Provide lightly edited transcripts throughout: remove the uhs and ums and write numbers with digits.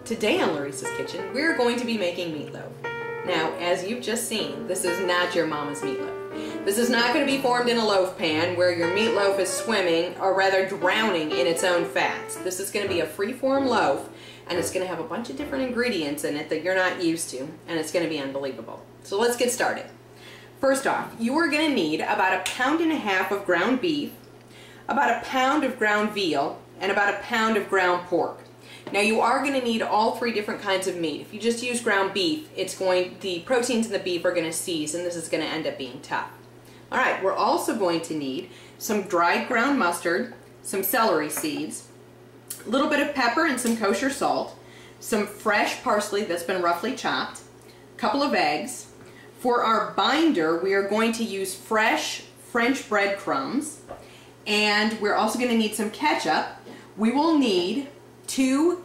Today on Larissa's Kitchen, we're going to be making meatloaf. Now, as you've just seen, this is not your mama's meatloaf. This is not going to be formed in a loaf pan where your meatloaf is swimming, or rather drowning in its own fats. This is going to be a free-form loaf, and it's going to have a bunch of different ingredients in it that you're not used to, and it's going to be unbelievable. So let's get started. First off, you are going to need about 1.5 pounds of ground beef, about 1 pound of ground veal, and about 1 pound of ground pork. Now you are going to need all 3 different kinds of meat. If you just use ground beef, the proteins in the beef are going to seize, and this is going to end up being tough. Alright, we're also going to need some dried ground mustard, some celery seeds, a little bit of pepper and some kosher salt, some fresh parsley that's been roughly chopped, a couple of eggs. For our binder, we are going to use fresh French breadcrumbs, and we're also going to need some ketchup. We will need 2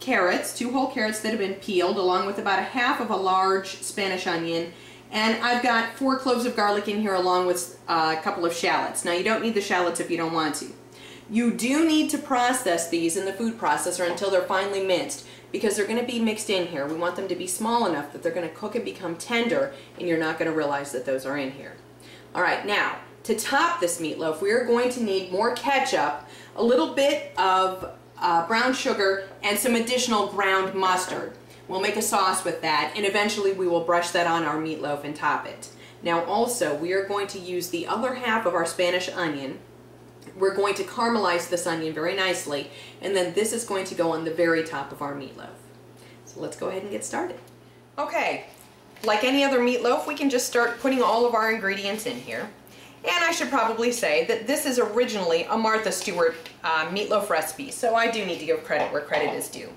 whole carrots that have been peeled, along with about 1/2 of a large Spanish onion, and I've got 4 cloves of garlic in here along with a couple of shallots. Now you don't need the shallots if you don't want to. You do need to process these in the food processor until they're finely minced, because they're going to be mixed in here. We want them to be small enough that they're going to cook and become tender, and you're not going to realize that those are in here. Alright, now to top this meatloaf, we are going to need more ketchup, a little bit of brown sugar, and some additional ground mustard. We'll make a sauce with that, and eventually we will brush that on our meatloaf and top it. Now also, we are going to use the other half of our Spanish onion. We're going to caramelize this onion very nicely, and then this is going to go on the very top of our meatloaf. So let's go ahead and get started. Okay, like any other meatloaf, we can just start putting all of our ingredients in here. And I should probably say that this is originally a Martha Stewart meatloaf recipe, so I do need to give credit where credit is due.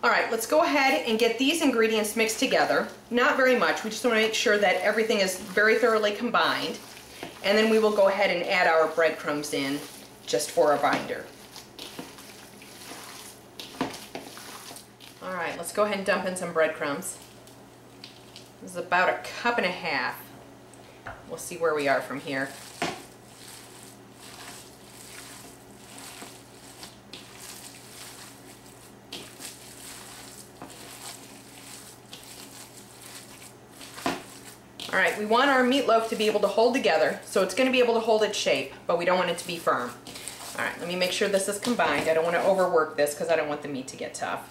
Alright, let's go ahead and get these ingredients mixed together. Not very much, we just want to make sure that everything is very thoroughly combined. And then we will go ahead and add our breadcrumbs in just for a binder. Alright, let's go ahead and dump in some breadcrumbs. This is about 1.5 cups. We'll see where we are from here. Alright, we want our meatloaf to be able to hold together, so it's going to be able to hold its shape, but we don't want it to be firm. Alright, let me make sure this is combined. I don't want to overwork this because I don't want the meat to get tough.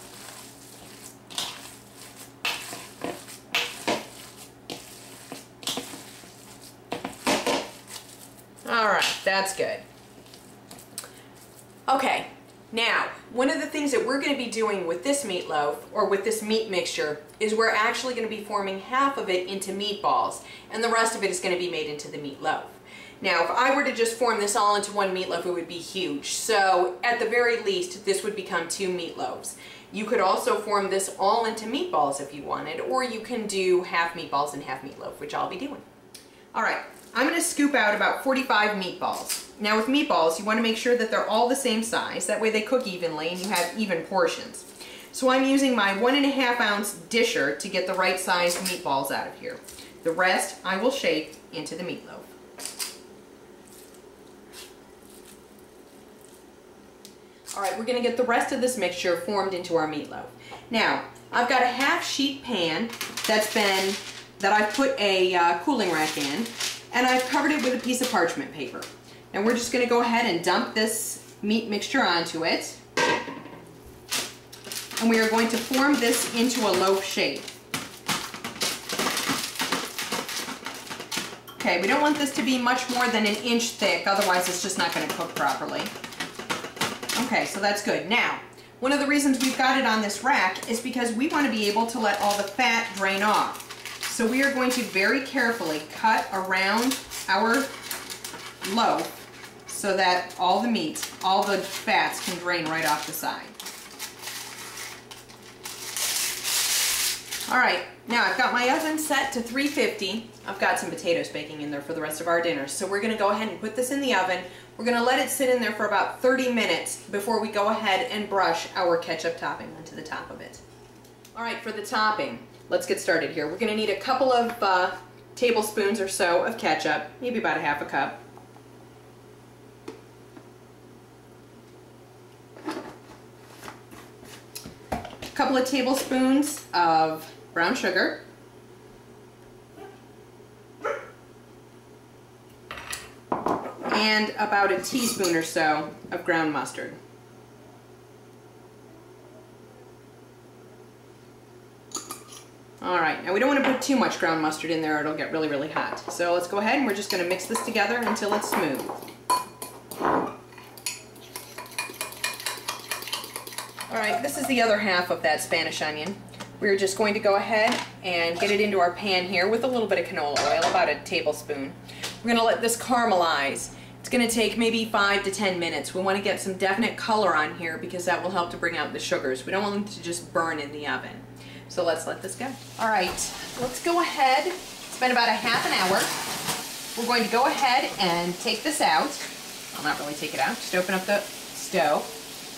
Alright, that's good. Okay, now, one of the things that we're going to be doing with this meatloaf, or with this meat mixture, is we're actually going to be forming half of it into meatballs, and the rest of it is going to be made into the meatloaf. Now, if I were to just form this all into one meatloaf, it would be huge. So, at the very least, this would become 2 meatloaves. You could also form this all into meatballs if you wanted, or you can do half meatballs and half meatloaf, which I'll be doing. Alright, I'm going to scoop out about 45 meatballs. Now with meatballs, you want to make sure that they're all the same size. That way they cook evenly and you have even portions. So I'm using my 1.5 ounce disher to get the right size meatballs out of here. The rest I will shape into the meatloaf. Alright, we're going to get the rest of this mixture formed into our meatloaf. Now, I've got a 1/2 sheet pan that I've put a cooling rack in, and I've covered it with a piece of parchment paper. And we're just going to go ahead and dump this meat mixture onto it. And we are going to form this into a loaf shape. Okay, we don't want this to be much more than 1 inch thick, otherwise it's just not going to cook properly. Okay, so that's good. Now, one of the reasons we've got it on this rack is because we want to be able to let all the fat drain off. So we are going to very carefully cut around our loaf so that all the meat, all the fats can drain right off the side. Alright, now I've got my oven set to 350. I've got some potatoes baking in there for the rest of our dinner. So we're going to go ahead and put this in the oven We're going to let it sit in there for about 30 minutes before we go ahead and brush our ketchup topping onto the top of it. Alright, for the topping, let's get started here. We're going to need a couple of tablespoons or so of ketchup, maybe about a half a cup. A couple of tablespoons of brown sugar. And about a teaspoon or so of ground mustard. Alright, now we don't want to put too much ground mustard in there or it'll get really, really hot. So let's go ahead and we're just going to mix this together until it's smooth. Alright, this is the other half of that Spanish onion. We're just going to go ahead and get it into our pan here with a little bit of canola oil, about a tablespoon. We're going to let this caramelize. It's going to take maybe 5 to 10 minutes. We want to get some definite color on here because that will help to bring out the sugars. We don't want them to just burn in the oven. So let's let this go. Alright, let's go ahead. It's been about a half an hour. We're going to go ahead and take this out. I'll not really take it out, just open up the stove.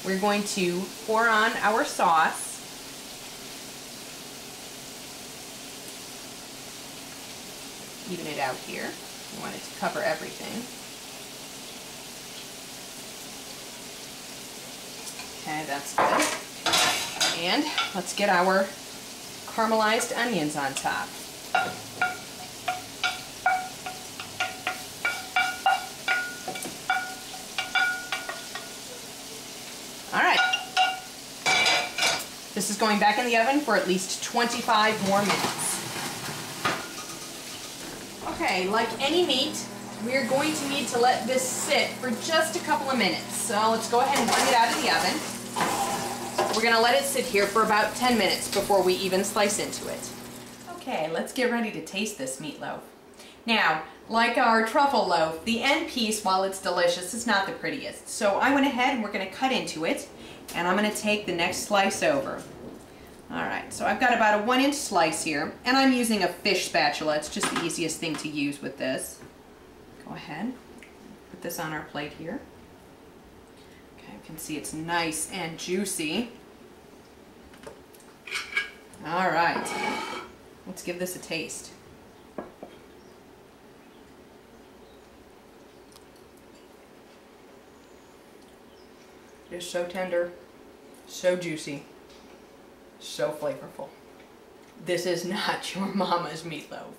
We're going to pour on our sauce. Even it out here. We want it to cover everything. Okay, that's good. And let's get our caramelized onions on top. Alright. This is going back in the oven for at least 25 more minutes. Okay, like any meat, we're going to need to let this sit for just a couple of minutes. So let's go ahead and bring it out of the oven. We're going to let it sit here for about 10 minutes before we even slice into it. Okay, let's get ready to taste this meatloaf. Now, like our truffle loaf, the end piece, while it's delicious, is not the prettiest. So I went ahead and we're going to cut into it, and I'm going to take the next slice over. Alright, so I've got about a 1-inch slice here, and I'm using a fish spatula. It's just the easiest thing to use with this. Go ahead, put this on our plate here. Okay, you can see it's nice and juicy. Alright, let's give this a taste. It is so tender, so juicy. So flavorful. This is not your mama's meatloaf.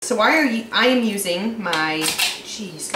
So I am using my, geez